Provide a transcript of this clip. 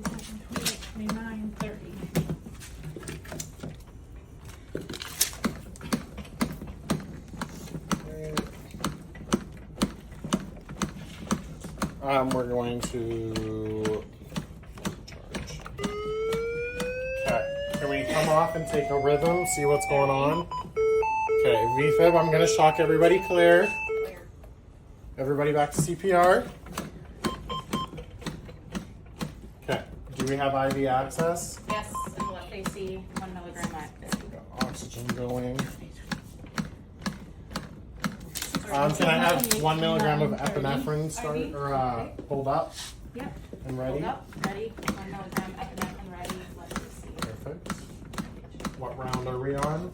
27, 28, 29, 30. We're going to okay. Can we come off and take a rhythm, see what's going on? Okay, VFib, I'm going to shock everybody clear. Everybody back to CPR. Okay, do we have IV access? Yes, and left AC, 1 milligram active. Oxygen going. Can I have 1 milligram of epinephrine start or hold up? Yep. And ready? Hold up, ready. 1 milligram epinephrine ready. Left AC. Perfect. What round are we on?